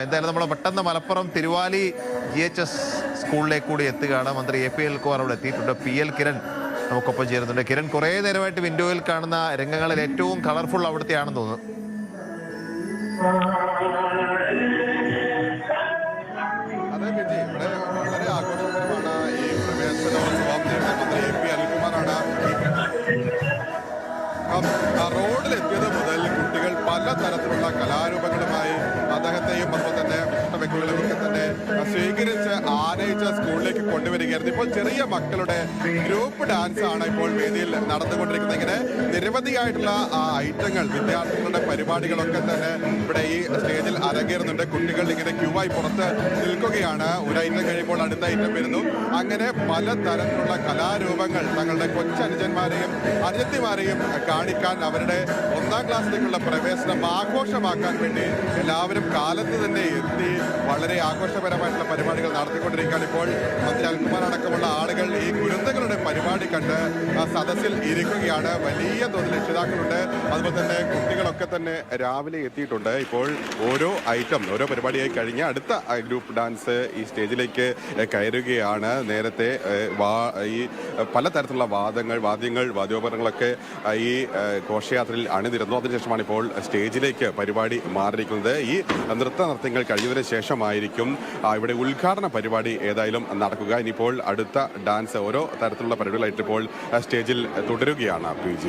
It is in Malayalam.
എന്തായാലും നമ്മൾ പെട്ടെന്ന് മലപ്പുറം തിരുവാലി GHS സ്കൂളിലേക്ക് കൂടി എത്തുകയാണ്. മന്ത്രി APL കുമാർ അവിടെ എത്തിയിട്ടുണ്ട്. PL കിരൺ നമുക്കൊപ്പം ചേരുന്നുണ്ട്. കിരൺ, കുറേ നേരമായിട്ട് വിൻഡോയിൽ കാണുന്ന രംഗങ്ങളിൽ ഏറ്റവും കളർഫുൾ അവിടുത്തെയാണെന്ന് തോന്നുന്നു. അതെ ബിജി, ഇവിടെ വളരെ ആഘോഷകരമാണ് ഈ പ്രവേശനോത്സവം. മന്ത്രി APL കുമാറാണ് റോഡിലെത്തിയത് മുതൽ കുട്ടികൾ പലതരത്തിലുള്ള കലാരൂപങ്ങളുമായി അദ്ദേഹത്തെയും അതുപോലെ തന്നെ വിശിഷ്ട വ്യക്തികളെയൊക്കെ തന്നെ സ്വീകരിച്ച് ആനയിച്ച സ്കൂളിലേക്ക് കൊണ്ടുവരികയായിരുന്നു. ഇപ്പോൾ ചെറിയ മക്കളുടെ ഗ്രൂപ്പ് ഡാൻസ് ആണ് ഇപ്പോൾ വേദിയിൽ നടന്നുകൊണ്ടിരിക്കുന്നത്. ഇങ്ങനെ നിരവധിയായിട്ടുള്ള ഐറ്റങ്ങൾ, വിദ്യാർത്ഥികളുടെ പരിപാടികളൊക്കെ തന്നെ ഇവിടെ ഈ സ്റ്റേജിൽ അരങ്ങേറുന്നുണ്ട്. കുട്ടികൾ ഇങ്ങനെ ക്യൂവായി പുറത്ത് നിൽക്കുകയാണ്. ഒരു ഐറ്റം കഴിയുമ്പോൾ അടുത്ത ഐറ്റം വരുന്നു. അങ്ങനെ പലതരത്തിലുള്ള കലാരൂപങ്ങൾ തങ്ങളുടെ കൊച്ചനുജന്മാരെയും അനുജത്തിമാരെയും കാണിക്കാൻ, അവരുടെ 1ാം ക്ലാസ്സിലേക്കുള്ള പ്രവേശനം ആഘോഷമാക്കാൻ വേണ്ടി എല്ലാവരും കാലത്ത് തന്നെ എത്തി വളരെ ആഘോഷപരമായിട്ടുള്ള പരിപാടികൾ നടത്തിക്കൊണ്ടിരിക്കുകയാണ്. ഇപ്പോൾ മന്ത്രി അൽകുമാർ അടക്കമുള്ള ആളുകൾ ഈ കുരുന്നുകളുടെ പരിപാടി കണ്ട് സദസ്സിൽ ഇരിക്കുകയാണ്. വലിയ തോതിൽ രക്ഷിതാക്കളുണ്ട്, അതുപോലെ തന്നെ കുട്ടികളൊക്കെ തന്നെ രാവിലെ എത്തിയിട്ടുണ്ട്. ഇപ്പോൾ ഓരോ പരിപാടിയായി കഴിഞ്ഞ് അടുത്ത ഗ്രൂപ്പ് ഡാൻസ് ഈ സ്റ്റേജിലേക്ക് കയറുകയാണ്. നേരത്തെ ഈ പലതരത്തിലുള്ള വാദ്യോപകരണങ്ങളൊക്കെ ഈ ഘോഷയാത്രയിൽ അണിനിരന്നു. അതിനുശേഷമാണ് ഇപ്പോൾ സ്റ്റേജിലേക്ക് പരിപാടി മാറിയിരിക്കുന്നത്. ഈ നൃത്യങ്ങൾ കഴിഞ്ഞതിന് ശേഷമായിരിക്കും ഇവിടെ ഉദ്ഘാടന പരിപാടി ഏതായാലും നടക്കുക. ഇനിയിപ്പോൾ അടുത്ത ഡാൻസ് ഓരോ തരത്തിലുള്ള പരിപാടികളായിട്ട് ഇപ്പോൾ സ്റ്റേജിൽ തുടരുകയാണ്. PG.